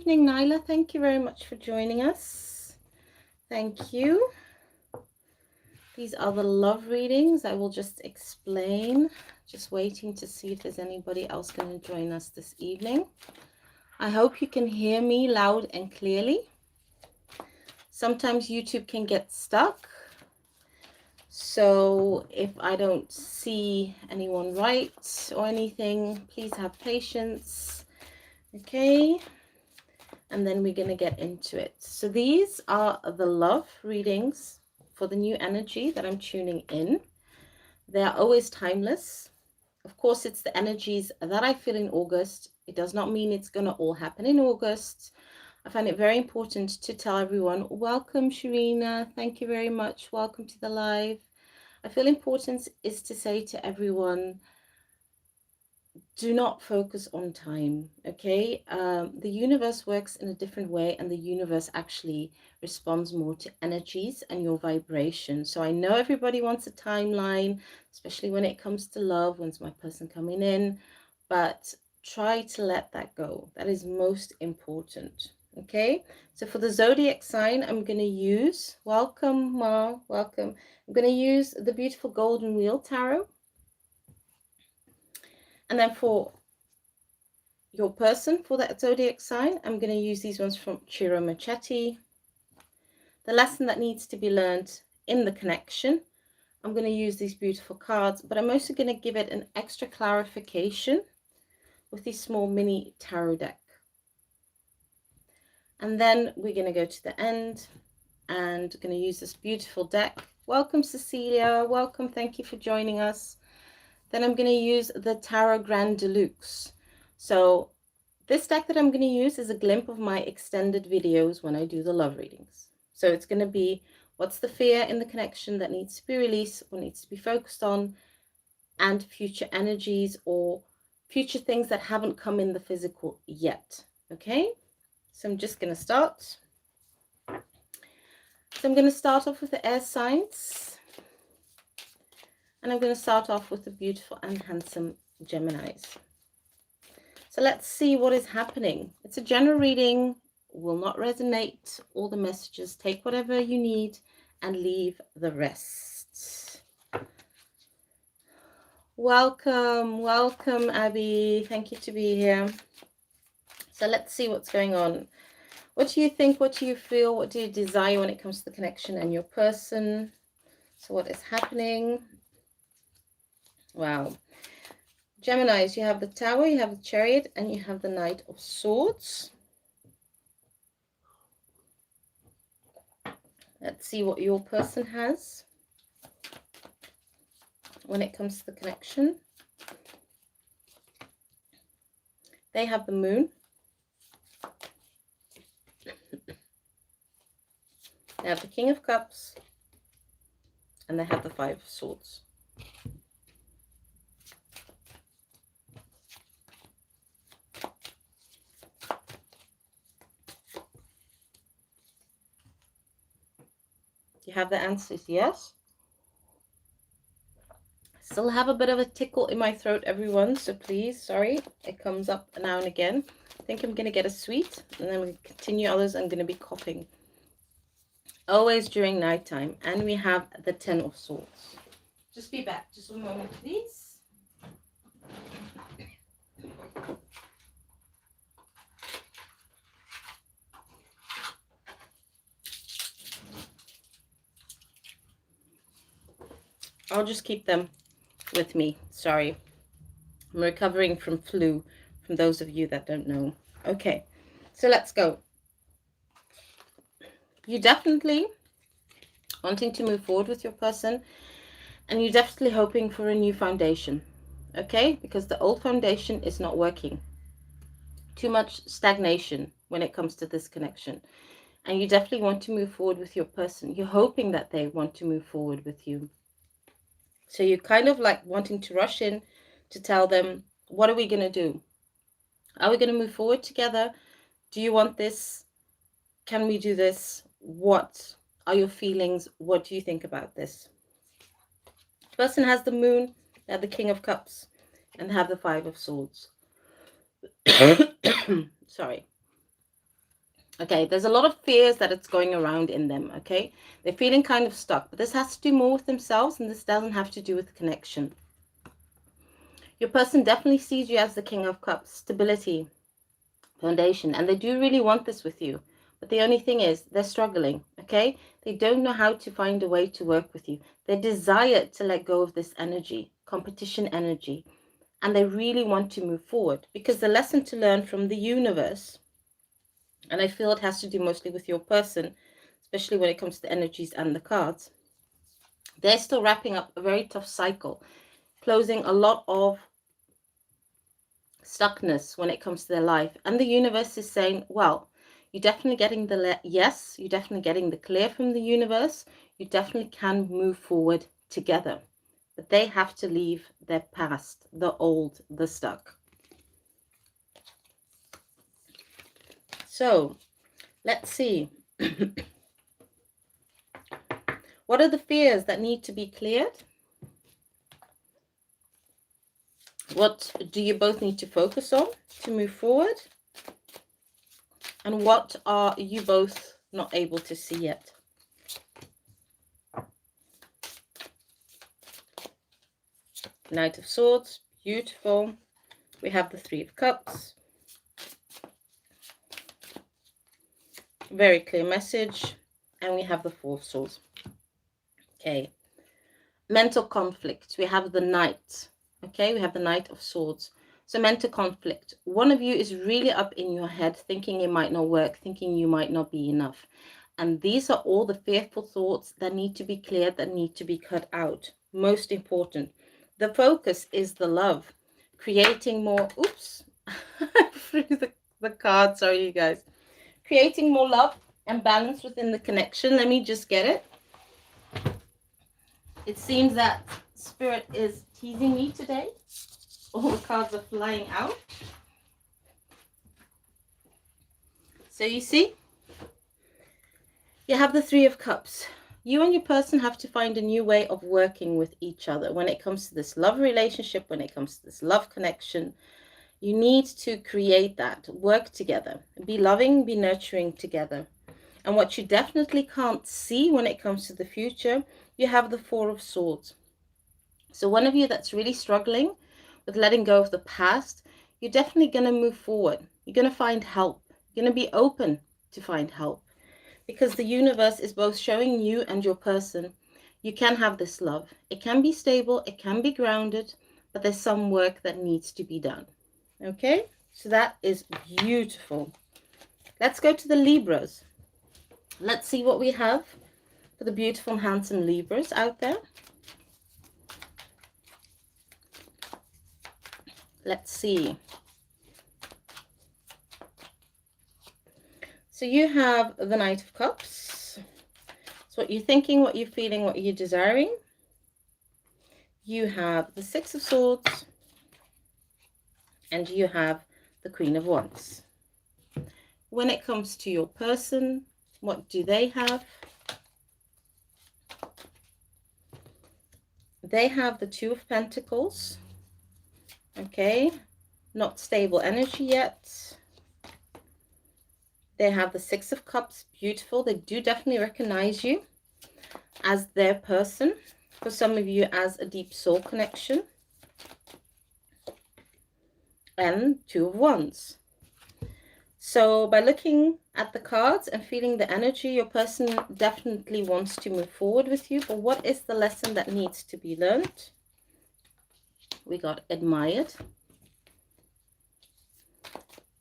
evening, Nyla. Thank you very much for joining us. Thank you. These are the love readings. I will just explain. Just waiting to see if there's anybody else going to join us this evening. I hope you can hear me loud and clearly. Sometimes YouTube can get stuck. So if I don't see anyone write or anything, please have patience. Okay. And then we're going to get into it. So these are the love readings for the new energy that I'm tuning in. They are always timeless. Of course, it's the energies that I feel in August. It does not mean it's going to all happen in August. I find it very important to tell everyone, welcome Sharina, thank you very much, welcome to the live. I feel important is to say to everyone, do not focus on time, okay? The universe works in a different way, and the universe actually responds more to energies and your vibration. So I know everybody wants a timeline, especially when it comes to love, when's my person coming in, but try to let that go. That is most important, okay? So for the zodiac sign, I'm going to use, welcome Ma, welcome. I'm going to use the beautiful Golden Wheel Tarot. And then for your person, for that zodiac sign, I'm going to use these ones from Ciro Marchetti. The lesson that needs to be learned in the connection. I'm going to use these beautiful cards, but I'm also going to give it an extra clarification with this small mini tarot deck. And then we're going to go to the end and going to use this beautiful deck. Welcome, Cecilia. Welcome. Thank you for joining us. Then I'm going to use the Tarot Grand Deluxe. So this deck that I'm going to use is a glimpse of my extended videos when I do the love readings. So it's going to be what's the fear in the connection that needs to be released, what needs to be focused on, and future energies or future things that haven't come in the physical yet. Okay, so I'm just going to start. So I'm going to start off with the air signs. And I'm going to start off with the beautiful and handsome Geminis. So let's see what is happening. It's a general reading, will not resonate all the messages. Take whatever you need and leave the rest. Welcome, welcome, Abby. Thank you to be here. So let's see what's going on. What do you think? What do you feel? What do you desire when it comes to the connection and your person? So what is happening? Wow. Geminis, you have the Tower, you have the Chariot, and you have the Knight of Swords. Let's see what your person has when it comes to the connection. They have the Moon. They have the King of Cups. And they have the Five of Swords. You have the answers, yes. Still have a bit of a tickle in my throat, everyone, so please, sorry, it comes up now and again. I think I'm going to get a sweet, and then we continue others. I'm going to be coughing. Always during nighttime. And we have the Ten of Swords. Just be back, just one moment, please. I'll just keep them with me. Sorry. I'm recovering from flu, from those of you that don't know. Okay, so let's go. You definitely wanting to move forward with your person, and you're definitely hoping for a new foundation. Okay, because the old foundation is not working. Too much stagnation when it comes to this connection. And you definitely want to move forward with your person. You're hoping that they want to move forward with you. So you're kind of like wanting to rush in to tell them, what are we going to do? Are we going to move forward together? Do you want this? Can we do this? What are your feelings? What do you think about this? The person has the Moon, they have the King of Cups, and have the Five of Swords. Sorry. Okay, there's a lot of fears that it's going around in them, okay? They're feeling kind of stuck, but this has to do more with themselves, and this doesn't have to do with connection. Your person definitely sees you as the King of Cups, stability, foundation, and they do really want this with you. But the only thing is, they're struggling, okay? They don't know how to find a way to work with you. They desire to let go of this energy, competition energy, and they really want to move forward, because the lesson to learn from the universe, and I feel it has to do mostly with your person, especially when it comes to the energies and the cards, they're still wrapping up a very tough cycle, closing a lot of stuckness when it comes to their life. And the universe is saying, well, you're definitely getting the yes, you're definitely getting the clear from the universe. You definitely can move forward together. But they have to leave their past, the old, the stuck. So let's see. What are the fears that need to be cleared? What do you both need to focus on to move forward? And what are you both not able to see yet? Knight of Swords, beautiful. We have the Three of Cups. Very clear message. And we have the Four of Swords. Okay. Mental conflict. We have the Knight. Okay, we have the Knight of Swords. So mental conflict. One of you is really up in your head thinking it might not work, thinking you might not be enough. And these are all the fearful thoughts that need to be cleared, that need to be cut out. Most important. The focus is the love. Creating more, oops, I threw the card, sorry you guys. Creating more love and balance within the connection. Let me just get it. It seems that Spirit is teasing me today. All the cards are flying out. So you see, you have the Three of Cups. You and your person have to find a new way of working with each other when it comes to this love relationship, when it comes to this love connection. You need to create that, work together, be loving, be nurturing together. And what you definitely can't see when it comes to the future, you have the Four of Swords. So one of you that's really struggling with letting go of the past, you're definitely going to move forward. You're going to find help. You're going to be open to find help, because the universe is both showing you and your person you can have this love. It can be stable, it can be grounded, but there's some work that needs to be done. Okay, so that is beautiful. Let's go to the Libras. Let's see what we have for the beautiful, handsome Libras out there. Let's see. So you have the Knight of Cups. It's what you're thinking, what you're feeling, what you're desiring. You have the Six of Swords. And you have the Queen of Wands. When it comes to your person, what do they have? They have the Two of Pentacles. Okay, not stable energy yet. They have the Six of Cups, beautiful. They do definitely recognize you as their person. For some of you, as a deep soul connection. And Two of Wands. So by looking at the cards and feeling the energy, your person definitely wants to move forward with you. But what is the lesson that needs to be learned? We got admired.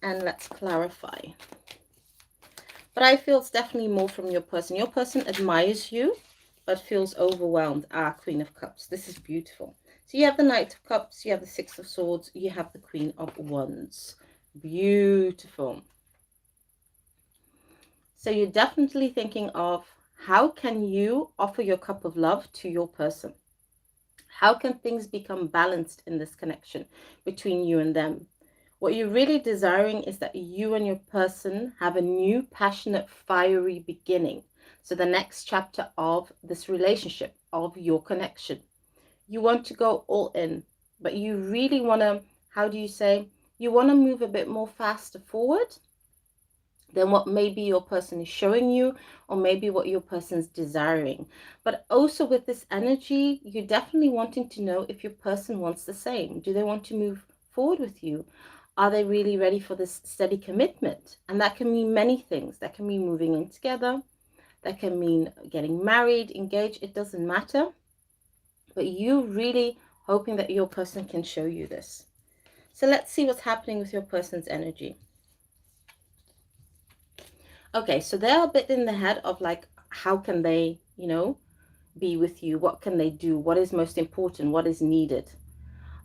And let's clarify. But I feel it's definitely more from your person. Your person admires you, but feels overwhelmed. Queen of Cups. This is beautiful. So you have the Knight of Cups, you have the Six of Swords, you have the Queen of Wands. Beautiful. So you're definitely thinking of, how can you offer your cup of love to your person? How can things become balanced in this connection between you and them? What you're really desiring is that you and your person have a new, passionate, fiery beginning. So the next chapter of this relationship, of your connection. You want to go all in, but you really want to, how do you say, you want to move a bit more faster forward, than what maybe your person is showing you, or maybe what your person's desiring. But also with this energy, you're definitely wanting to know if your person wants the same. Do they want to move forward with you? Are they really ready for this steady commitment? And that can mean many things. That can mean moving in together. That can mean getting married, engaged. It doesn't matter. But you really hoping that your person can show you this. So let's see what's happening with your person's energy. Okay, so they're a bit in the head of like, how can they, be with you? What can they do? What is most important? What is needed?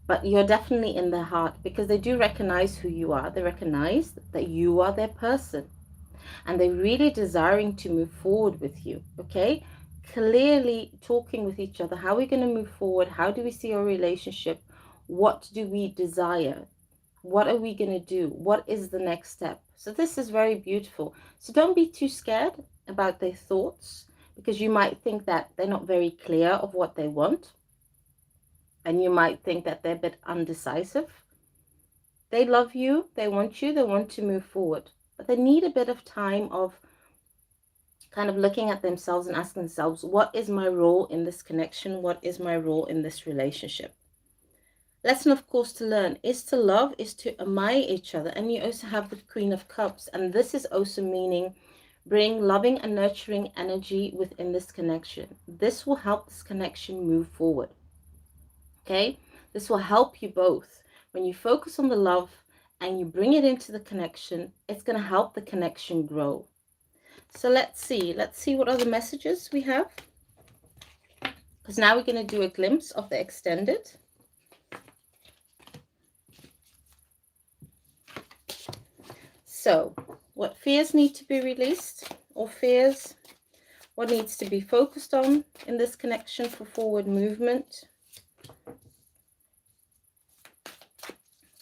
But you're definitely in their heart because they do recognize who you are. They recognize that you are their person and they're really desiring to move forward with you. Okay, clearly talking with each other. How are we going to move forward? How do we see our relationship? What do we desire? What are we going to do? What is the next step? So this is very beautiful. So don't be too scared about their thoughts, because you might think that they're not very clear of what they want. And you might think that they're a bit undecisive. They love you. They want to move forward. But they need a bit of time of kind of looking at themselves and asking themselves, what is my role in this connection? What is my role in this relationship? Lesson, of course, to learn is to love, is to admire each other. And you also have the Queen of Cups. And this is also meaning bring loving and nurturing energy within this connection. This will help this connection move forward. Okay? This will help you both. When you focus on the love and you bring it into the connection, it's going to help the connection grow. So let's see. Let's see what other messages we have. Because now we're going to do a glimpse of the extended. So, what fears need to be released, or fears? What needs to be focused on in this connection for forward movement?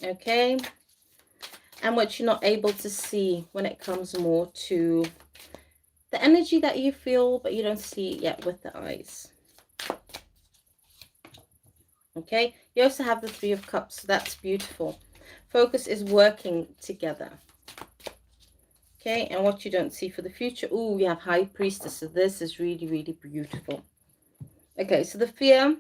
Okay. And what you're not able to see when it comes more to the energy that you feel, but you don't see it yet with the eyes. Okay. You also have the Three of Cups. So that's beautiful. Focus is working together. Okay, and what you don't see for the future. Oh, we have High Priestess. So this is really, really beautiful. Okay, so the fear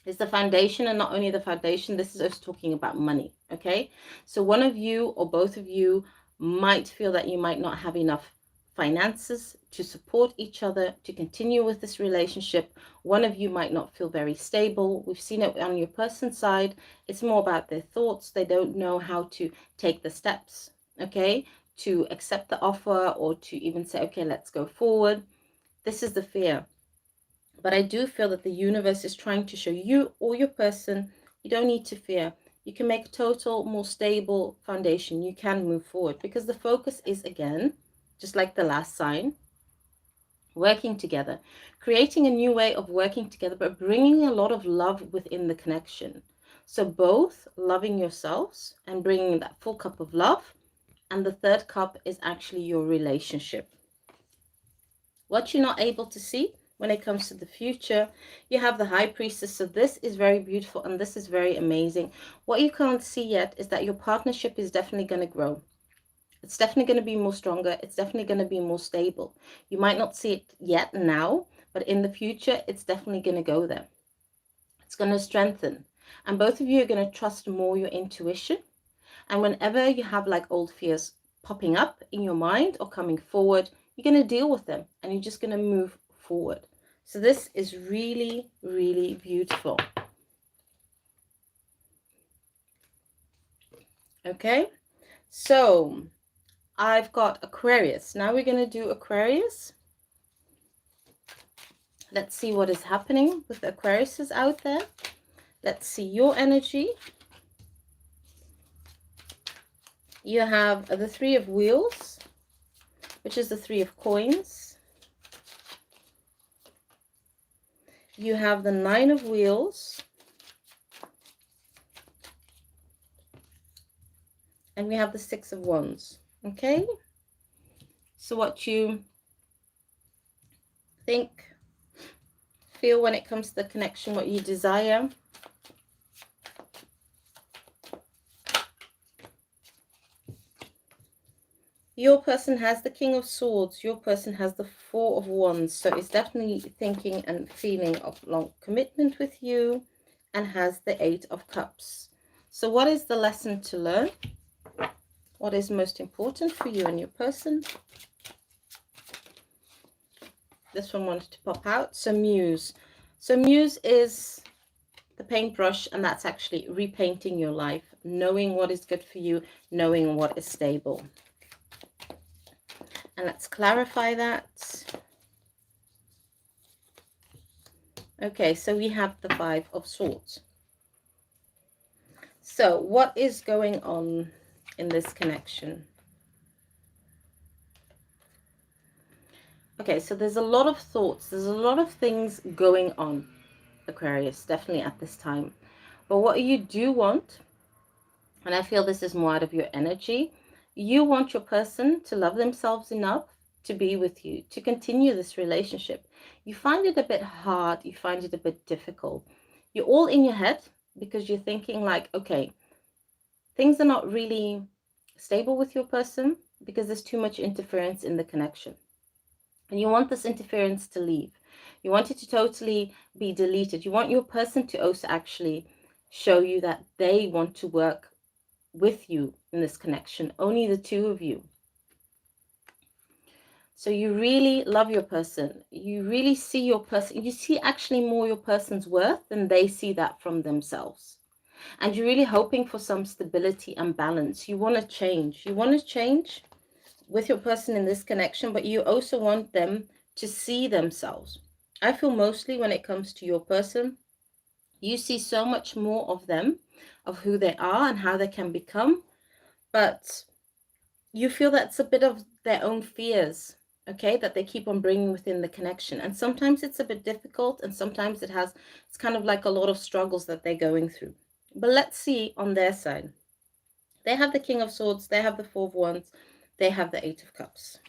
is the foundation, and not only the foundation, this is us talking about money. Okay, so one of you or both of you might feel that you might not have enough finances to support each other to continue with this relationship. One of you might not feel very stable. We've seen it on your person's side. It's more about their thoughts. They don't know how to take the steps. Okay, to accept the offer or to even say, okay, let's go forward. This is the fear. But I do feel that the universe is trying to show you or your person, you don't need to fear. You can make a total, more stable foundation. You can move forward because the focus is, again, just like the last sign, working together, creating a new way of working together, but bringing a lot of love within the connection. So both loving yourselves and bringing that full cup of love. And the third cup is actually your relationship. What you're not able to see when it comes to the future, you have the High Priestess. So this is very beautiful and this is very amazing. What you can't see yet is that your partnership is definitely going to grow. It's definitely going to be more stronger. It's definitely going to be more stable. You might not see it yet now, but in the future, it's definitely going to go there. It's going to strengthen. And both of you are going to trust more your intuition. And whenever you have like old fears popping up in your mind or coming forward, you're going to deal with them and you're just going to move forward. So this is really, really beautiful. Okay, so I've got Aquarius. Now we're going to do Aquarius. Let's see what is happening with the Aquariuses out there. Let's see your energy. You have the Three of Wheels, which is the Three of Coins. You have the Nine of Wheels. And we have the Six of Wands. Okay? So what you think, feel when it comes to the connection, what you desire. Your person has the King of Swords. Your person has the Four of Wands. So it's definitely thinking and feeling of long commitment with you, and has the Eight of Cups. So what is the lesson to learn? What is most important for you and your person? This one wanted to pop out. So Muse. So Muse is the paintbrush, and that's actually repainting your life, knowing what is good for you, knowing what is stable. And let's clarify that. Okay, so we have the Five of Swords. So what is going on in this connection? Okay, so there's a lot of thoughts, there's a lot of things going on, Aquarius, definitely at this time. But what you do want, and I feel this is more out of your energy, you want your person to love themselves enough to be with you, to continue this relationship. You find it a bit hard, you find it a bit difficult. You're all in your head because you're thinking like, okay, things are not really stable with your person because there's too much interference in the connection. And you want this interference to leave. You want it to totally be deleted. You want your person to also actually show you that they want to work with you in this connection, only the two of you. So you really love your person. You really see your person. You see actually more your person's worth than they see that from themselves. And you're really hoping for some stability and balance. You want to change. You want to change with your person in this connection, but you also want them to see themselves. I feel mostly when it comes to your person, you see so much more of them, of who they are and how they can become, but you feel that's a bit of their own fears, okay, that they keep on bringing within the connection. And sometimes it's a bit difficult, and sometimes it's kind of like a lot of struggles that they're going through. But let's see on their side. They have the King of Swords, they have the Four of Wands, they have the Eight of Cups.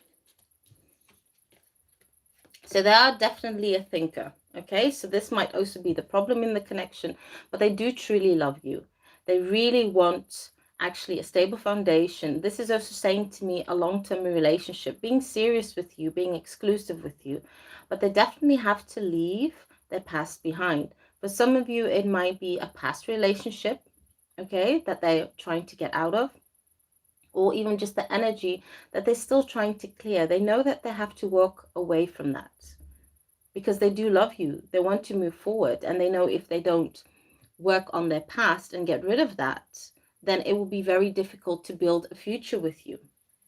So they are definitely a thinker, okay? So this might also be the problem in the connection, but they do truly love you. They really want actually a stable foundation. This is also saying to me a long-term relationship, being serious with you, being exclusive with you, but they definitely have to leave their past behind. For some of you, it might be a past relationship, okay, that they're trying to get out of, or even just the energy that they're still trying to clear. They know that they have to walk away from that because they do love you. They want to move forward, and they know if they don't work on their past and get rid of that, then it will be very difficult to build a future with you.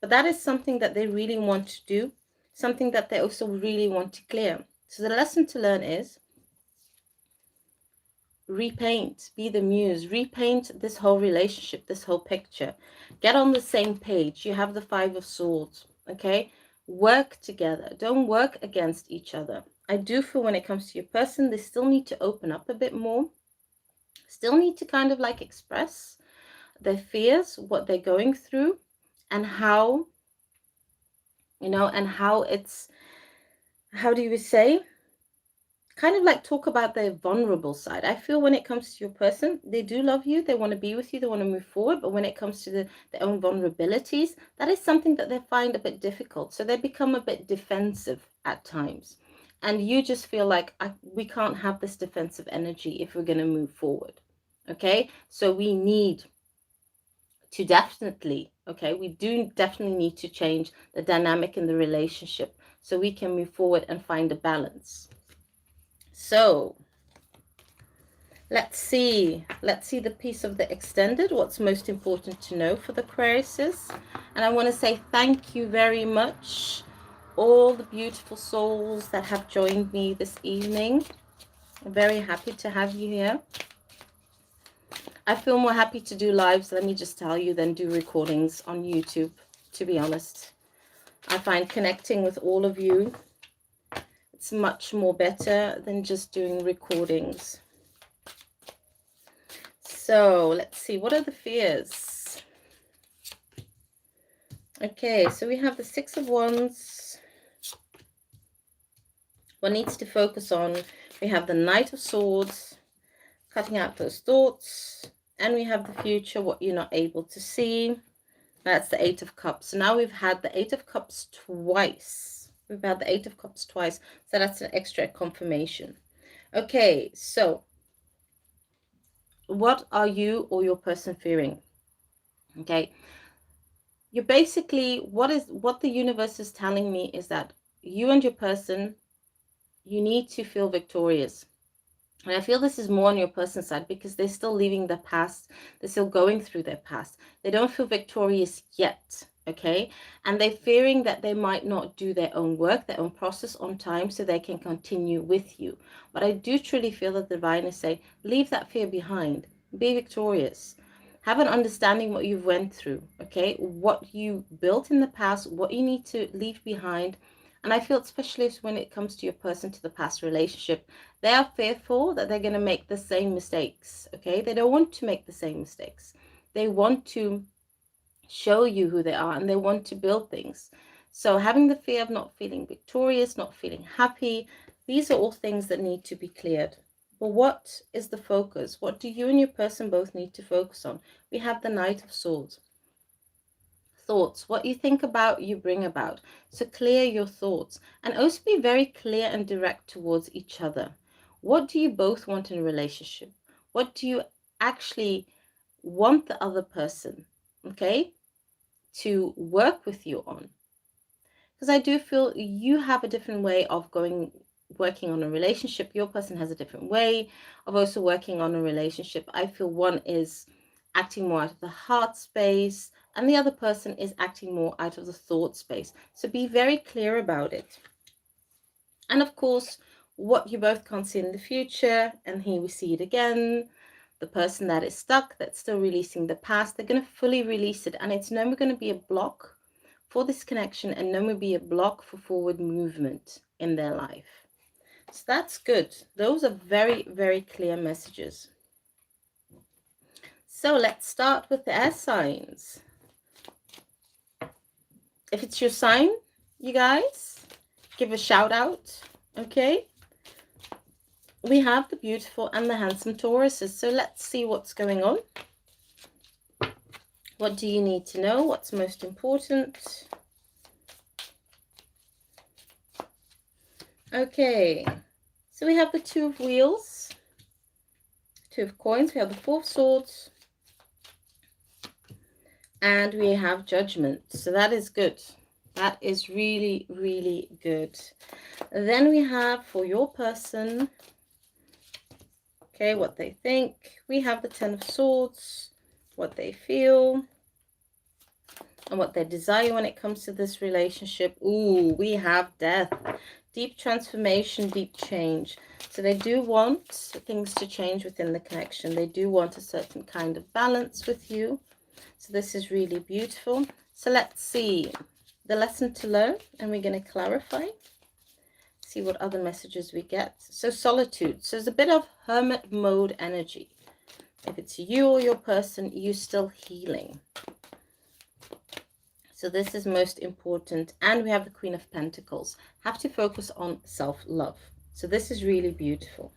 But that is something that they really want to do, something that they also really want to clear. So the lesson to learn is repaint, be the muse, repaint this whole relationship, this whole picture. Get on the same page. You have the Five of Swords, okay? Work together. Don't work against each other. I do feel when it comes to your person, they still need to open up a bit more. Still need to kind of like express their fears, what they're going through, and how, you know, and how it's, how do you say, kind of like talk about their vulnerable side. I feel when it comes to your person, they do love you, they want to be with you, they want to move forward, but when it comes to their own vulnerabilities, that is something that they find a bit difficult. So they become a bit defensive at times. And you just feel like, we can't have this defensive energy if we're going to move forward. Okay, so we need to definitely, okay, we do definitely need to change the dynamic in the relationship so we can move forward and find a balance. So let's see the piece of the extended, what's most important to know for the Aquariuses. And I want to say thank you very much, all the beautiful souls that have joined me this evening. I'm very happy to have you here. I feel more happy to do lives, let me just tell you, than do recordings on YouTube, to be honest. I find connecting with all of you, it's much more better than just doing recordings. So let's see, what are the fears? Okay, so we have the Six of Wands. One needs to focus on. We have the Knight of Swords, cutting out those thoughts. And we have the future, what you're not able to see. That's the Eight of Cups. So now we've had the Eight of Cups twice. We've had the Eight of Cups twice. So that's an extra confirmation. Okay, so what are you or your person fearing? Okay, you're basically, what the universe is telling me is that you and your person, you need to feel victorious. And I feel this is more on your person's side because they're still leaving the past. They're still going through their past. They don't feel victorious yet, okay? And they're fearing that they might not do their own work, their own process on time so they can continue with you. But I do truly feel that the divine is saying, leave that fear behind. Be victorious. Have an understanding what you've went through, okay? What you built in the past, what you need to leave behind. And I feel especially when it comes to your person, to the past relationship, they are fearful that they're going to make the same mistakes, okay? They don't want to make the same mistakes. They want to show you who they are and they want to build things. So having the fear of not feeling victorious, not feeling happy, these are all things that need to be cleared. But what is the focus? What do you and your person both need to focus on? We have the Knight of Swords. Thoughts, what you think about, you bring about. So clear your thoughts and also be very clear and direct towards each other. What do you both want in a relationship? What do you actually want the other person, okay, to work with you on? Because I do feel you have a different way of working on a relationship. Your person has a different way of also working on a relationship. I feel one is acting more out of the heart space and the other person is acting more out of the thought space. So be very clear about it. And of course, what you both can't see in the future, and here we see it again. The person that is stuck, that's still releasing the past, they're going to fully release it. And it's no more going to be a block for this connection and no more be a block for forward movement in their life. So that's good. Those are very, very clear messages. So let's start with the air signs. If it's your sign, you guys, give a shout out, okay? We have the beautiful and the handsome Tauruses. So let's see what's going on. What do you need to know? What's most important? Okay, so we have the Two of Wheels, Two of Coins, we have the Four of Swords, and we have Judgment. So that is good. That is really, really good. Then we have for your person, okay, what they think. We have the Ten of Swords, what they feel, and what they desire when it comes to this relationship. Ooh, we have Death. Deep transformation, deep change. So they do want things to change within the connection. They do want a certain kind of balance with you. So this is really beautiful. So let's see the lesson to learn, and we're going to clarify. See what other messages we get. So solitude. So there's a bit of hermit mode energy. If it's you or your person, you're still healing. So this is most important. And we have the Queen of Pentacles. Have to focus on self-love. So this is really beautiful.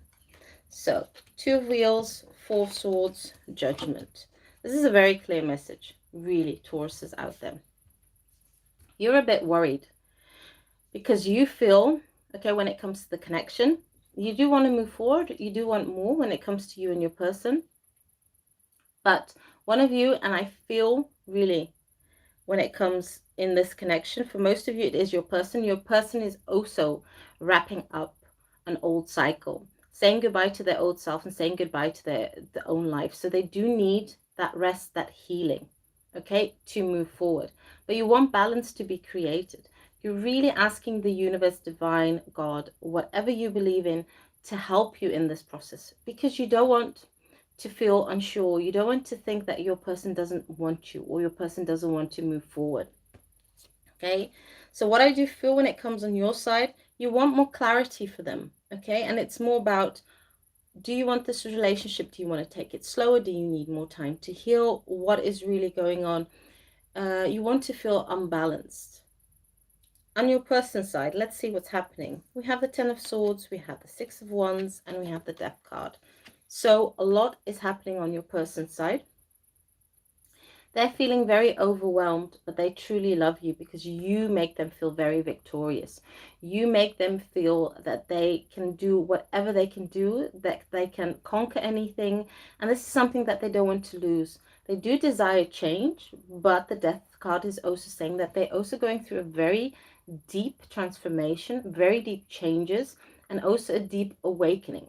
So Two of Wheels, Four of Swords, Judgment. This is a very clear message. Really, Tauruses out there. You're a bit worried because you feel, okay, when it comes to the connection, you do want to move forward. You do want more when it comes to you and your person. But one of you, and I feel really, when it comes in this connection, for most of you, it is your person. Your person is also wrapping up an old cycle, saying goodbye to their old self and saying goodbye to their own life. So they do need that rest, that healing, okay, to move forward. But you want balance to be created. You're really asking the universe, divine, God, whatever you believe in, to help you in this process, because you don't want to feel unsure. You don't want to think that your person doesn't want you or your person doesn't want to move forward. Okay, so what I do feel when it comes on your side, you want more clarity for them. Okay, and it's more about, do you want this relationship? Do you want to take it slower? Do you need more time to heal? What is really going on? You want to feel unbalanced. On your person side, let's see what's happening. We have the Ten of Swords, we have the Six of Wands, and we have the Death card. So a lot is happening on your person side. They're feeling very overwhelmed, but they truly love you because you make them feel very victorious. You make them feel that they can do whatever they can do, that they can conquer anything. And this is something that they don't want to lose. They do desire change, but the Death card is also saying that they're also going through a very deep transformation, very deep changes, and also a deep awakening.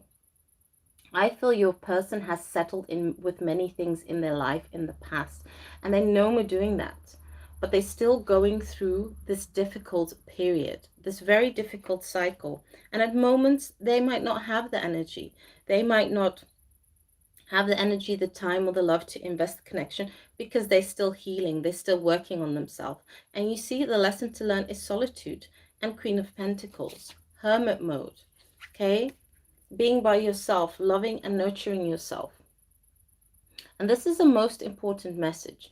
I feel your person has settled in with many things in their life in the past, and they know we're doing that, but they're still going through this difficult period, this very difficult cycle. And at moments, they might not have the energy. They might not have the energy, the time, or the love to invest the connection because they're still healing. They're still working on themselves. And you see, the lesson to learn is solitude and Queen of Pentacles, hermit mode. Okay? Being by yourself, loving and nurturing yourself. And this is the most important message.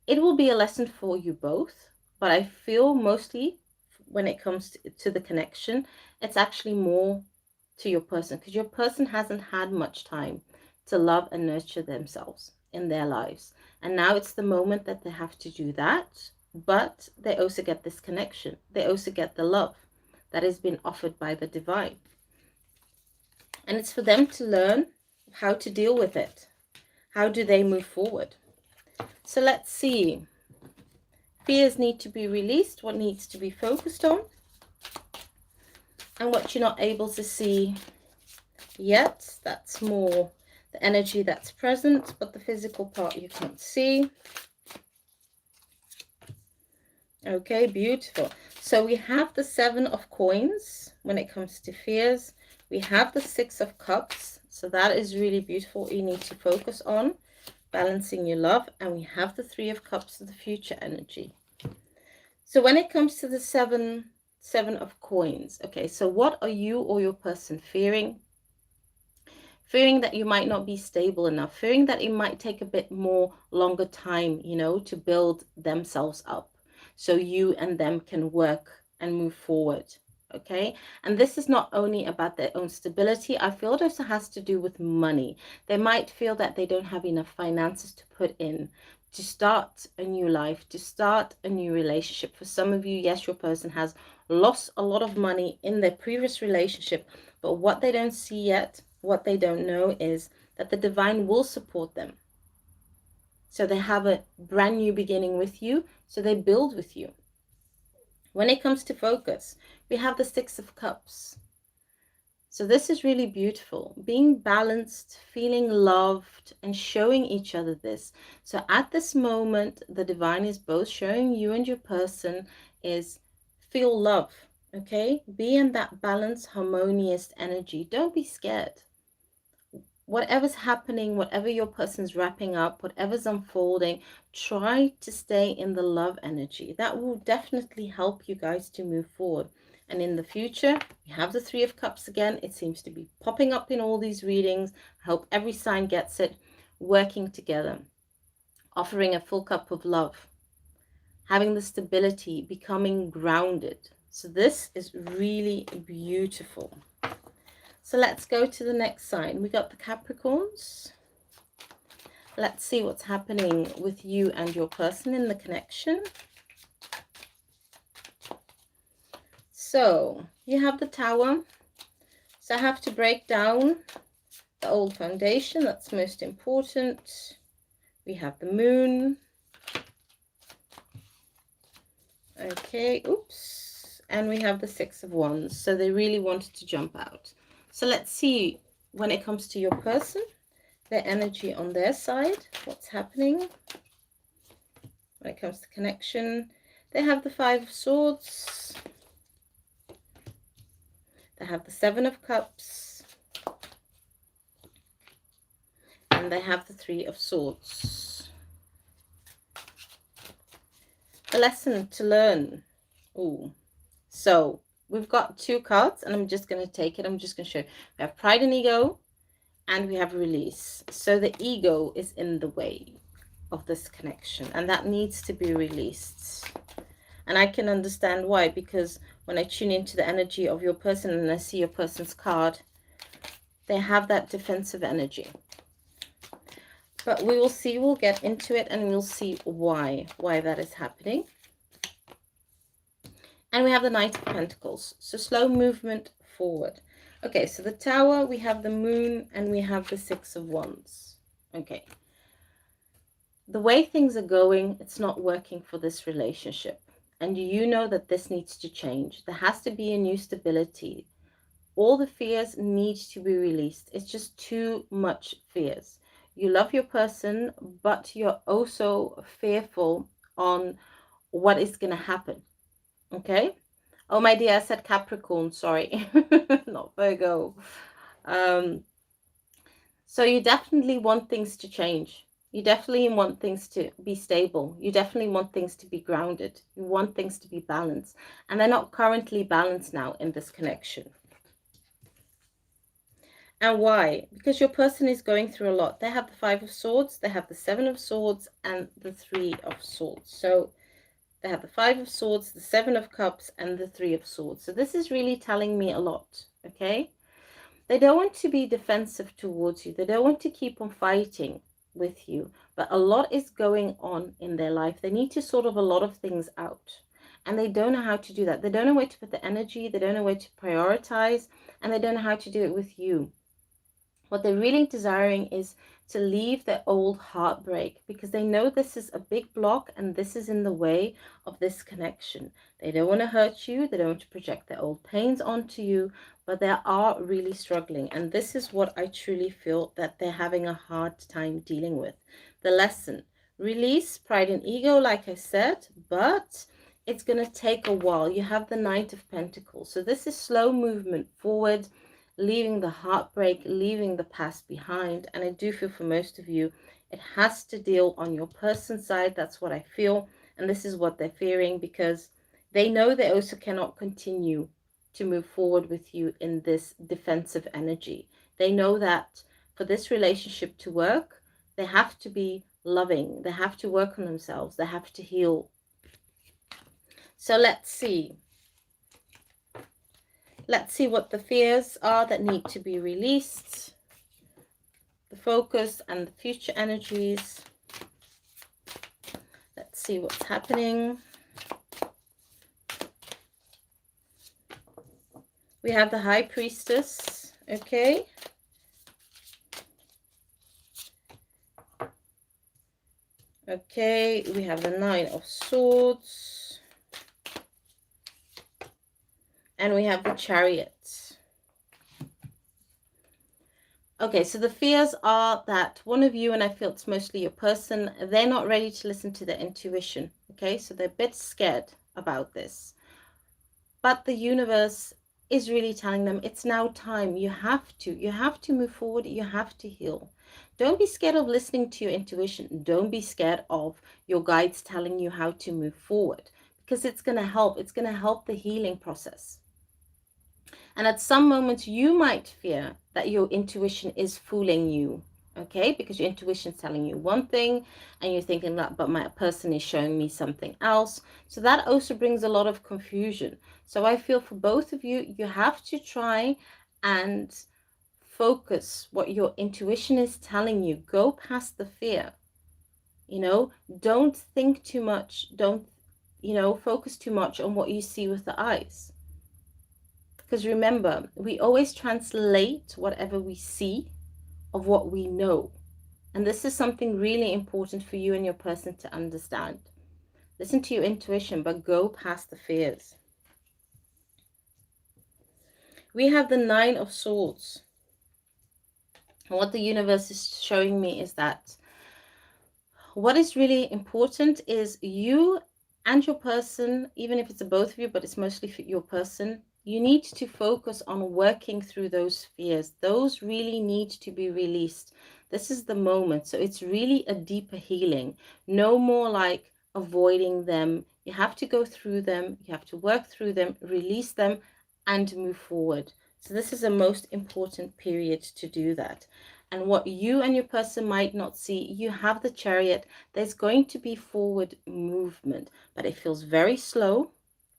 It will be a lesson for you both, but I feel mostly when it comes to the connection, it's actually more to your person, because your person hasn't had much time to love and nurture themselves in their lives. And now it's the moment that they have to do that, but they also get this connection. They also get the love that has been offered by the divine. And it's for them to learn how to deal with it. How do they move forward? So let's see. Fears need to be released. What needs to be focused on? And what you're not able to see yet. That's more the energy that's present, but the physical part you can't see. Okay, beautiful. So we have the 7 of coins when it comes to fears. We have the 6 of cups. So that is really beautiful. You need to focus on balancing your love. And we have the 3 of cups, the future energy. So when it comes to the 7 of coins, okay, so what are you or your person fearing? Fearing that you might not be stable enough, fearing that it might take a bit more longer time, you know, to build themselves up so you and them can work and move forward. Okay, and this is not only about their own stability. I feel it also has to do with money. They might feel that they don't have enough finances to put in to start a new life, to start a new relationship. For some of you, yes, your person has lost a lot of money in their previous relationship, but what they don't see yet, what they don't know, is that the divine will support them. So they have a brand new beginning with you, so they build with you. When it comes to focus, we have the 6 of cups. So this is really beautiful. Being balanced, feeling loved, and showing each other this. So at this moment, the divine is both showing you and your person is feel love, okay? Be in that balanced, harmonious energy. Don't be scared. Whatever's happening, whatever your person's wrapping up, whatever's unfolding, try to stay in the love energy. That will definitely help you guys to move forward. And in the future, you have the 3 of cups again. It seems to be popping up in all these readings. I hope every sign gets it. Working together, offering a full cup of love, having the stability, becoming grounded. So this is really beautiful. So let's go to the next sign. We got the Capricorns. Let's see what's happening with you and your person in the connection. So you have the Tower. So I have to break down the old foundation. That's most important. We have the Moon. Okay, oops. And we have the 6 of Wands. So they really wanted to jump out. So let's see, when it comes to your person, their energy on their side, what's happening. When it comes to connection, they have the 5 of Swords. They have the 7 of Cups. And they have the 3 of Swords. The lesson to learn. Ooh. So we've got 2 cards, and I'm just going to take it. I'm just going to show you. We have Pride and Ego, and we have Release. So the ego is in the way of this connection, and that needs to be released. And I can understand why, because when I tune into the energy of your person and I see your person's card, they have that defensive energy. But we will see, we'll get into it, and we'll see why that is happening. And we have the Knight of Pentacles. So slow movement forward. Okay, so the Tower, we have the Moon, and we have the Six of Wands. Okay. The way things are going, it's not working for this relationship. And you know that this needs to change. There has to be a new stability. All the fears need to be released. It's just too much fears. You love your person, but you're also fearful on what is going to happen. Okay? Oh, my dear, I said Capricorn. Sorry. Not Virgo. So you definitely want things to change. You definitely want things to be stable. You definitely want things to be grounded. You want things to be balanced. And they're not currently balanced now in this connection. And why? Because your person is going through a lot. They have the Five of Swords, they have the Seven of Swords, and the Three of Swords. So they have the Five of Swords, the Seven of Cups, and the Three of Swords. So this is really telling me a lot, okay? They don't want to be defensive towards you. They don't want to keep on fighting with you. But a lot is going on in their life. They need to sort of a lot of things out. And they don't know how to do that. They don't know where to put the energy. They don't know where to prioritize. And they don't know how to do it with you. What they're really desiring is to leave their old heartbreak, because they know this is a big block and this is in the way of this connection. They don't want to hurt you. They don't want to project their old pains onto you, but they are really struggling. And this is what I truly feel that they're having a hard time dealing with. The lesson: release pride and ego, like I said, but it's going to take a while. You have the Knight of Pentacles. So this is slow movement forward, leaving the heartbreak, leaving the past behind. And I do feel for most of you, it has to deal on your person's side. That's what I feel. And this is what they're fearing, because they know they also cannot continue to move forward with you in this defensive energy. They know that for this relationship to work, they have to be loving. They have to work on themselves. They have to heal. So let's see. Let's see what the fears are that need to be released, the focus and the future energies. Let's see what's happening. We have the High Priestess, okay? Okay, we have the Nine of Swords. And we have the Chariot. Okay, so the fears are that one of you, and I feel it's mostly your person, they're not ready to listen to their intuition. Okay, so they're a bit scared about this. But the universe is really telling them it's now time. You have to move forward. You have to heal. Don't be scared of listening to your intuition. Don't be scared of your guides telling you how to move forward, because it's going to help. It's going to help the healing process. And at some moments, you might fear that your intuition is fooling you, okay? Because your intuition is telling you one thing, and you're thinking that, but my person is showing me something else. So that also brings a lot of confusion. So I feel for both of you, you have to try and focus what your intuition is telling you. Go past the fear. You know, don't think too much. Don't, focus too much on what you see with the eyes. Because remember, we always translate whatever we see of what we know. And this is something really important for you and your person to understand. Listen to your intuition, but go past the fears. We have the Nine of Swords. And what the universe is showing me is that what is really important is you and your person, even if it's both of you, but it's mostly for your person, you need to focus on working through those fears. Those really need to be released. This is the moment. So it's really a deeper healing. No more like avoiding them. You have to go through them. You have to work through them, release them, and move forward. So this is a most important period to do that. And what you and your person might not see, you have the Chariot. There's going to be forward movement, but it feels very slow.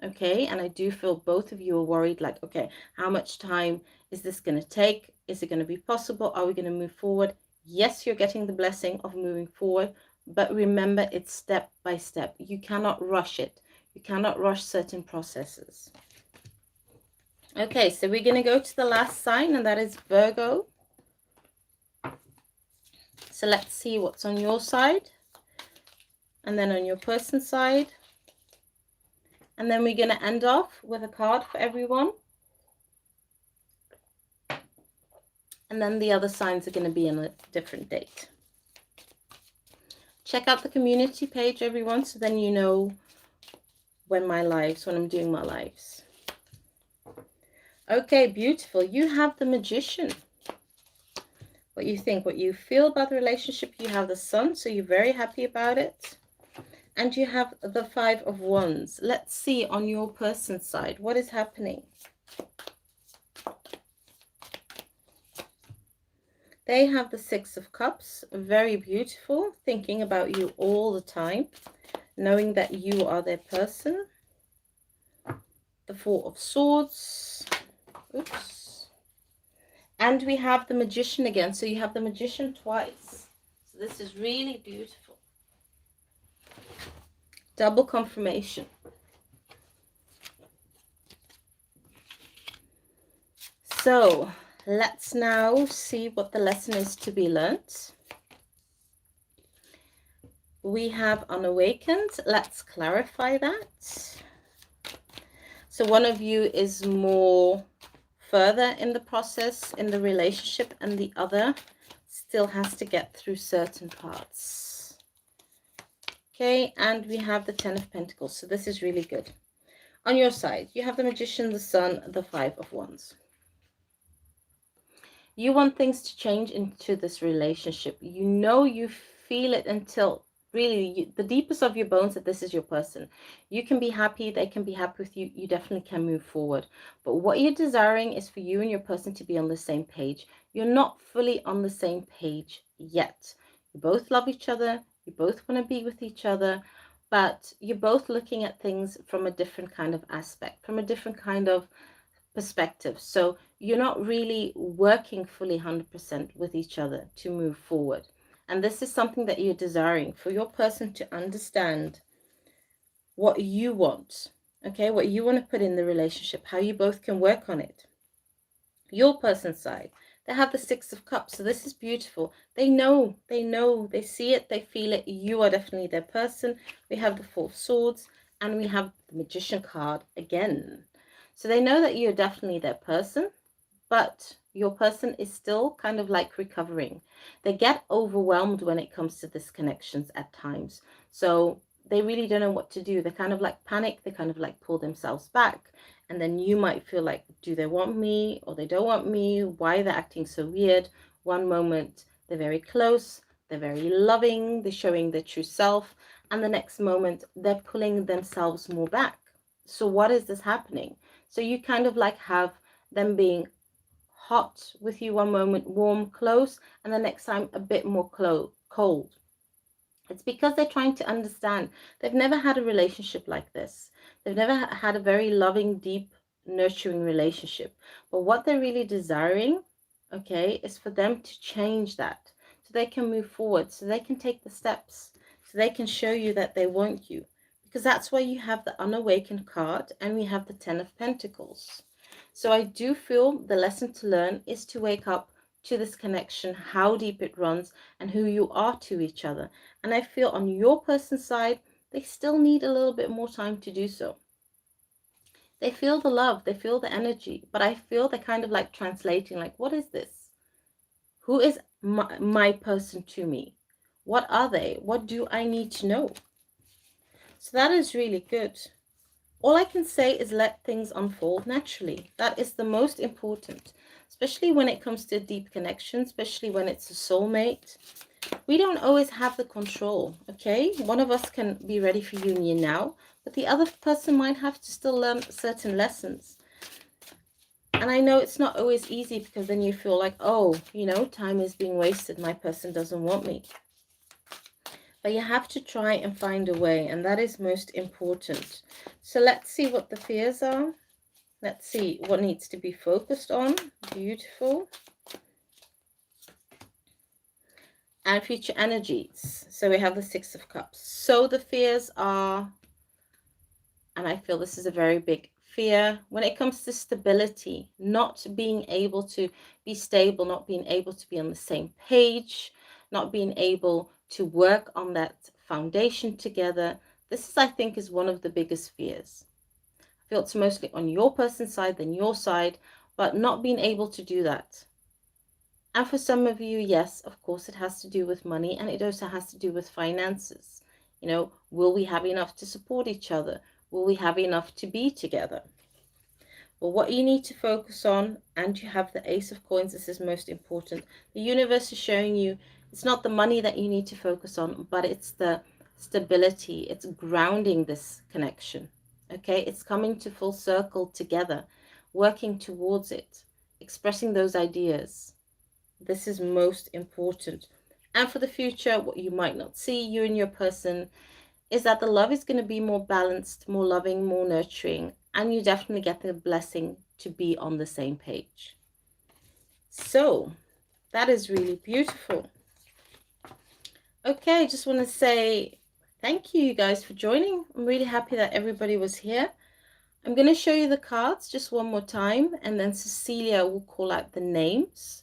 Okay, and I do feel both of you are worried, like, okay, how much time is this going to take? Is it going to be possible? Are we going to move forward? Yes, you're getting the blessing of moving forward, but remember, it's step by step. You cannot rush it. You cannot rush certain processes. Okay, so we're going to go to the last sign, and that is Virgo. So let's see what's on your side, and then on your person's side. And then we're going to end off with a card for everyone. And then the other signs are going to be on a different date. Check out the community page, everyone, so then you know when I'm doing my lives. Okay, beautiful. You have the Magician. What you think, what you feel about the relationship. You have the Sun, so you're very happy about it. And you have the Five of Wands. Let's see on your person's side, what is happening? They have the Six of Cups, very beautiful, thinking about you all the time, knowing that you are their person. The Four of Swords. Oops. And we have the Magician again. So you have the Magician twice. So this is really beautiful. Double confirmation. So let's now see what the lesson is to be learnt. We have unawakened. Let's clarify that. So one of you is more further in the process, in the relationship, and the other still has to get through certain parts. Okay, and we have the Ten of Pentacles. So this is really good. On your side, you have the Magician, the Sun, the Five of Wands. You want things to change into this relationship. You know, you feel it until really the deepest of your bones that this is your person. You can be happy, they can be happy with you. You definitely can move forward. But what you're desiring is for you and your person to be on the same page. You're not fully on the same page yet. You both love each other. You both want to be with each other. But you're both looking at things from a different kind of aspect, from a different kind of perspective. So you're not really working fully 100% with each other to move forward. And this is something that you're desiring for your person to understand what you want, okay, what you want to put in the relationship, how you both can work on it. Your person's side, they have the Six of Cups. So this is beautiful. They know, they see it, they feel it. You are definitely their person. We have the Four of Swords, and we have the Magician card again. So they know that you're definitely their person, but your person is still kind of like recovering. They get overwhelmed when it comes to disconnections at times. So they really don't know what to do. They kind of like panic. They kind of like pull themselves back. And then you might feel like, do they want me or they don't want me? Why they're acting so weird? One moment they're very close, they're very loving, they're showing their true self. And the next moment they're pulling themselves more back. So what is this happening? So you kind of like have them being hot with you one moment, warm, close, and the next time a bit more cold. It's because they're trying to understand. They've never had a relationship like this. They've never had a very loving, deep, nurturing relationship. But what they're really desiring, okay, is for them to change that so they can move forward, so they can take the steps, so they can show you that they want you. Because that's why you have the unawakened card and we have the Ten of Pentacles. So I do feel the lesson to learn is to wake up to this connection, how deep it runs, and who you are to each other. And I feel on your person's side, they still need a little bit more time to do so. They feel the love, they feel the energy, but I feel they're kind of like translating, like, what is this? Who is my person to me? What are they? What do I need to know? So that is really good. All I can say is let things unfold naturally. That is the most important, especially when it comes to a deep connection, especially when it's a soulmate. We don't always have the control, okay? One of us can be ready for union now, but the other person might have to still learn certain lessons. And I know it's not always easy because then you feel like, oh, you know, time is being wasted. My person doesn't want me. But you have to try and find a way, and that is most important. So let's see what the fears are. Let's see what needs to be focused on. Beautiful. and future energies. So we have the Six of Cups. So the fears are, and I feel this is a very big fear when it comes to stability, not being able to be stable, not being able to be on the same page, not being able to work on that foundation together. This is, I think, is one of the biggest fears. I feel it's mostly on your person's side than your side, but not being able to do that. And for some of you, yes, of course, it has to do with money, and it also has to do with finances. You know, will we have enough to support each other? Will we have enough to be together? Well, what you need to focus on, and you have the Ace of Coins, this is most important. The universe is showing you it's not the money that you need to focus on, but it's the stability. It's grounding this connection. Okay, it's coming to full circle together, working towards it, expressing those ideas. This is most important. And for the future, what you might not see, you and your person, is that the love is going to be more balanced, more loving, more nurturing, and you definitely get the blessing to be on the same page. So that is really beautiful. Okay, I just want to say thank you guys for joining. I'm really happy that everybody was here. I'm going to show you the cards just one more time, and then Cecilia will call out the names.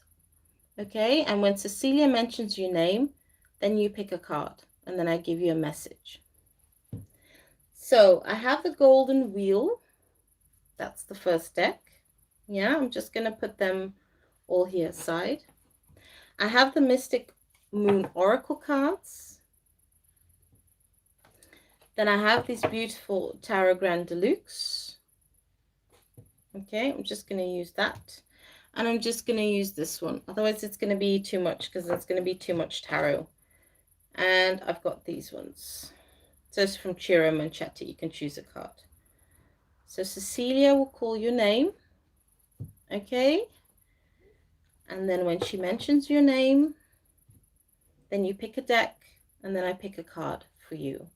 Okay, and when Cecilia mentions your name, then you pick a card, and then I give you a message. So I have the golden wheel. That's the first deck. Yeah, I'm just going to put them all here aside. I have the Mystic Moon Oracle cards. Then I have these beautiful Tarot Grand Deluxe. Okay, I'm just going to use that. And I'm just going to use this one. Otherwise, it's going to be too much because it's going to be too much tarot. And I've got these ones. So it's from Chiro Manchetti. You can choose a card. So Cecilia will call your name. Okay. And then when she mentions your name, then you pick a deck, and then I pick a card for you.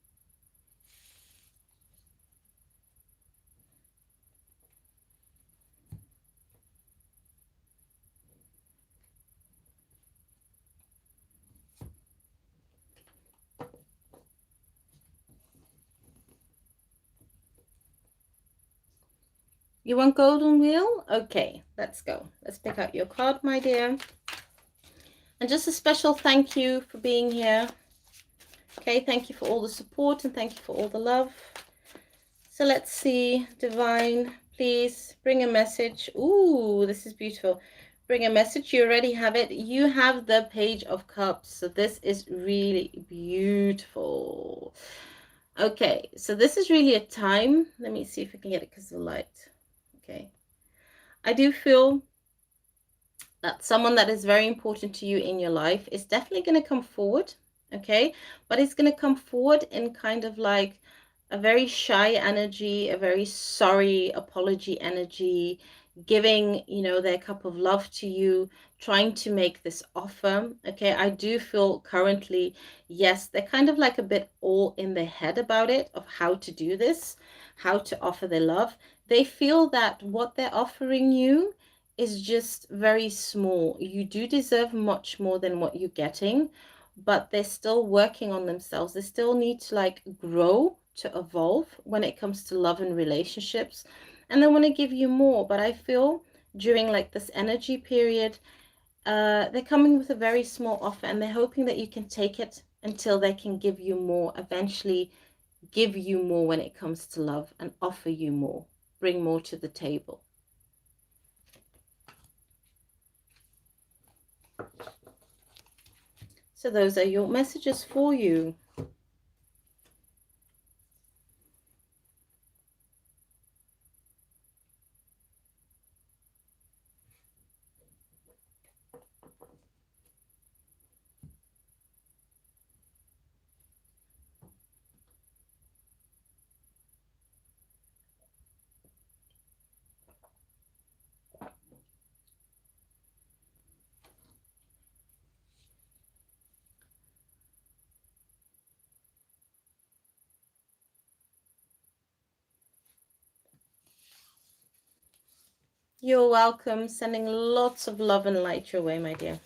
You want golden wheel? Okay, let's go. Let's pick out your card, my dear. And just a special thank you for being here. Okay, thank you for all the support and thank you for all the love. So let's see, Divine, please bring a message. Ooh, this is beautiful. Bring a message. You already have it. You have the Page of Cups. So this is really beautiful. Okay, so this is really a time. Let me see if I can get it because of the light. Okay. I do feel that someone that is very important to you in your life is definitely going to come forward. Okay, but it's going to come forward in kind of like a very shy energy, a very sorry apology energy, giving, you know, their cup of love to you, trying to make this offer. Okay, I do feel currently, yes, they're kind of like a bit all in their head about it, of how to do this, how to offer their love. They feel that what they're offering you is just very small. You do deserve much more than what you're getting, but they're still working on themselves. They still need to like grow, to evolve when it comes to love and relationships, and they want to give you more. But I feel during like this energy period, they're coming with a very small offer, and they're hoping that you can take it until they can give you more, eventually give you more when it comes to love, and offer you more, bring more to the table. So those are your messages for you. You're welcome. Sending lots of love and light your way, my dear.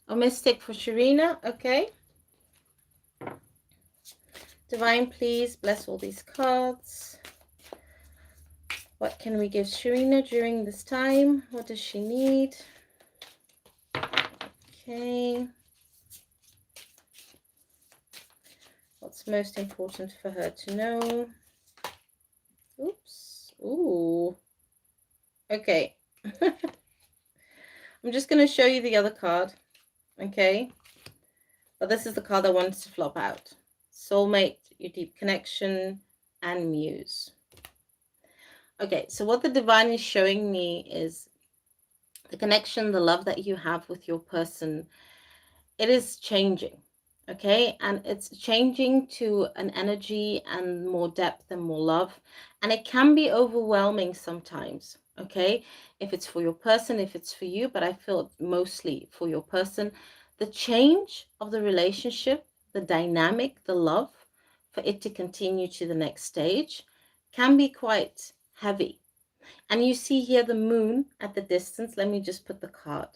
A mystic for Sharina. Okay. Divine, please bless all these cards. What can we give Sharina during this time? What does she need? Okay. What's most important for her to know? Oops. Ooh. Okay. I'm just going to show you the other card. Okay. But this is the card I wanted to flop out. Soulmate, your deep connection, and muse. Okay, so what the divine is showing me is the connection, the love that you have with your person. It is changing, okay? And it's changing to an energy and more depth and more love. And it can be overwhelming sometimes, okay? If it's for your person, if it's for you, but I feel mostly for your person. The change of the relationship, the dynamic, the love, for it to continue to the next stage can be quite heavy. And you see here the moon at the distance. Let me just put the card.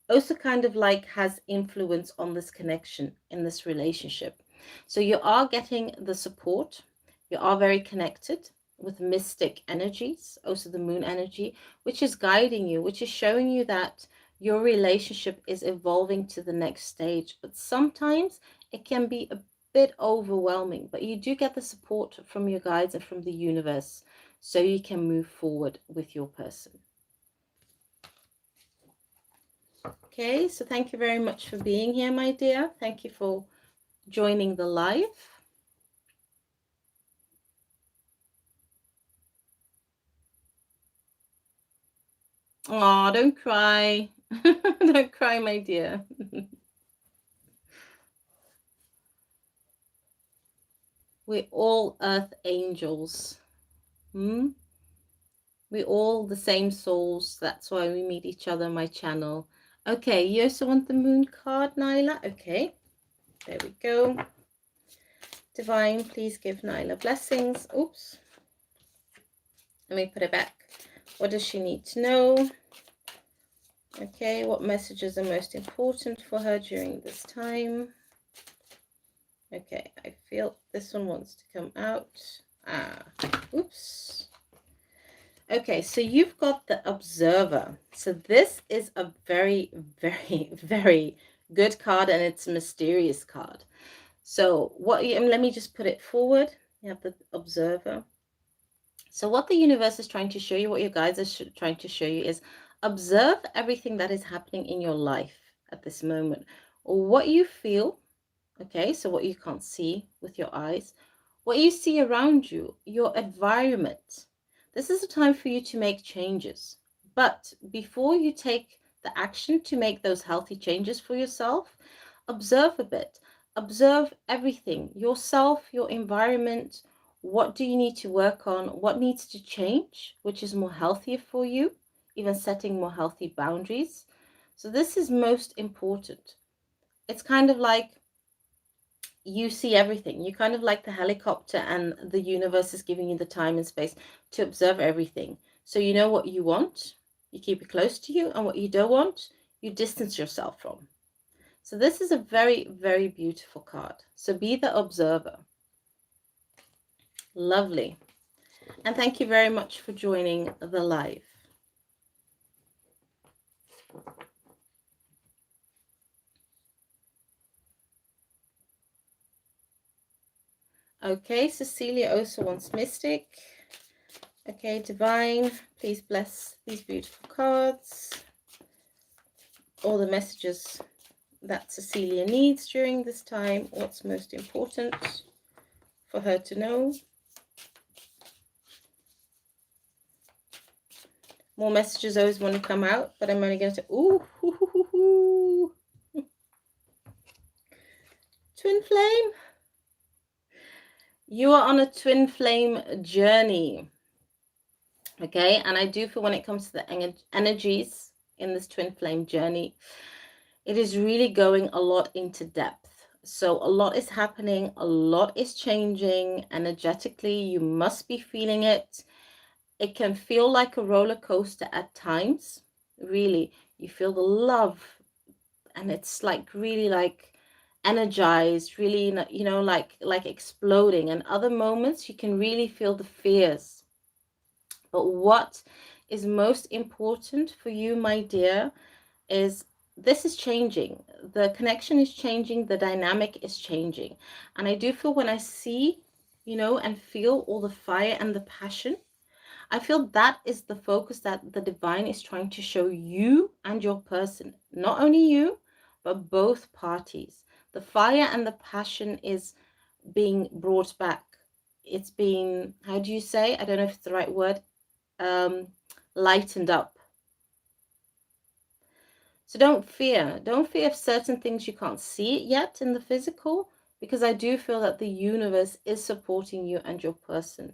Also kind of like has influence on this connection in this relationship. So you are getting the support. You are very connected with mystic energies, also the moon energy, which is guiding you, which is showing you that your relationship is evolving to the next stage. But sometimes it can be a bit overwhelming, but you do get the support from your guides and from the universe, so you can move forward with your person. Okay, so thank you very much for being here, my dear. Thank you for joining the live. Oh, don't cry. Don't cry, my dear. We're all earth angels. Hmm? We're all the same souls. That's why we meet each other on my channel. Okay, you also want the moon card, Nyla? Okay, there we go. Divine, please give Nyla blessings. Oops. Let me put it back. What does she need to know? Okay, what messages are most important for her during this time? Okay, I feel this one wants to come out. Oops. Okay, so you've got the Observer. So this is a very, very, very good card, and it's a mysterious card. So let me just put it forward. You have the Observer. So what the universe is trying to show you, what your guides are trying to show you, is observe everything that is happening in your life at this moment, or what you feel. Okay, so what you can't see with your eyes, what you see around you, your environment. This is a time for you to make changes. But before you take the action to make those healthy changes for yourself, observe a bit. Observe everything, yourself, your environment. What do you need to work on? What needs to change, which is more healthier for you, even setting more healthy boundaries. So this is most important. It's kind of like you see everything. You kind of like the helicopter, and the universe is giving you the time and space to observe everything. So you know what you want, you keep it close to you, and what you don't want, you distance yourself from. So this is a very, very beautiful card. So be the observer. Lovely. And thank you very much for joining the live. Okay, Cecilia also wants Mystic. Okay, Divine, please bless these beautiful cards. All the messages that Cecilia needs during this time. What's most important for her to know? More messages always want to come out, but I'm only going to say, ooh, hoo, hoo, hoo, hoo. Twin flame. You are on a twin flame journey. Okay, and I do feel when it comes to the energies in this twin flame journey, it is really going a lot into depth. So a lot is happening, a lot is changing energetically. You must be feeling it. It can feel like a roller coaster at times. Really, you feel the love and it's like really like energized, really, you know, like exploding. And other moments you can really feel the fears. But what is most important for you, my dear, is this is changing. The connection is changing, the dynamic is changing. And I do feel when I see, you know, and feel all the fire and the passion, I feel that is the focus that the divine is trying to show you and your person. Not only you, but both parties. The fire and the passion is being brought back. It's being, how do you say? I don't know if it's the right word. Um, lightened up. So don't fear. Don't fear of certain things you can't see it yet in the physical, because I do feel that the universe is supporting you and your person.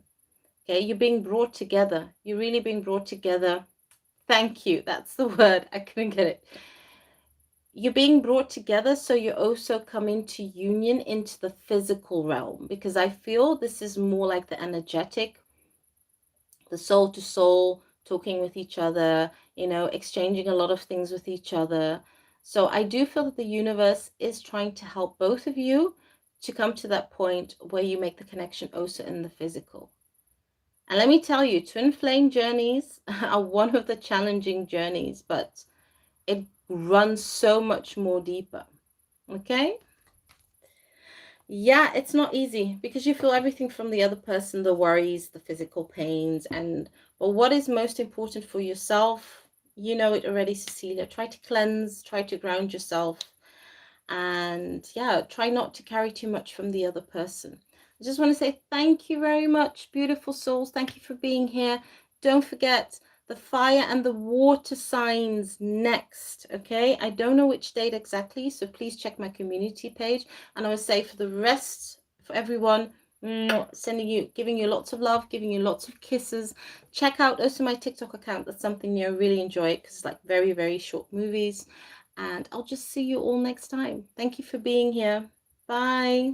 Okay, you're being brought together. You're really being brought together. Thank you. That's the word. I couldn't get it. You're being brought together, so you also come into union into the physical realm, because I feel this is more like the energetic, the soul to soul, talking with each other, you know, exchanging a lot of things with each other. So I do feel that the universe is trying to help both of you to come to that point where you make the connection also in the physical. And let me tell you, twin flame journeys are one of the challenging journeys, but it runs so much more deeper. Okay? Yeah, it's not easy because you feel everything from the other person, the worries, the physical pains, and but what is most important for yourself, you know it already, Cecilia. Try to cleanse, try to ground yourself, and yeah, try not to carry too much from the other person. I just want to say thank you very much, beautiful souls. Thank you for being here. Don't forget the fire and the water signs next. Okay, I don't know which date exactly, so please check my community page. And I would say for the rest, for everyone, sending you, giving you lots of love, giving you lots of kisses. Check out also my TikTok account. That's something new. I really enjoy it because it's like very, very short movies. And I'll just see you all next time. Thank you for being here. Bye.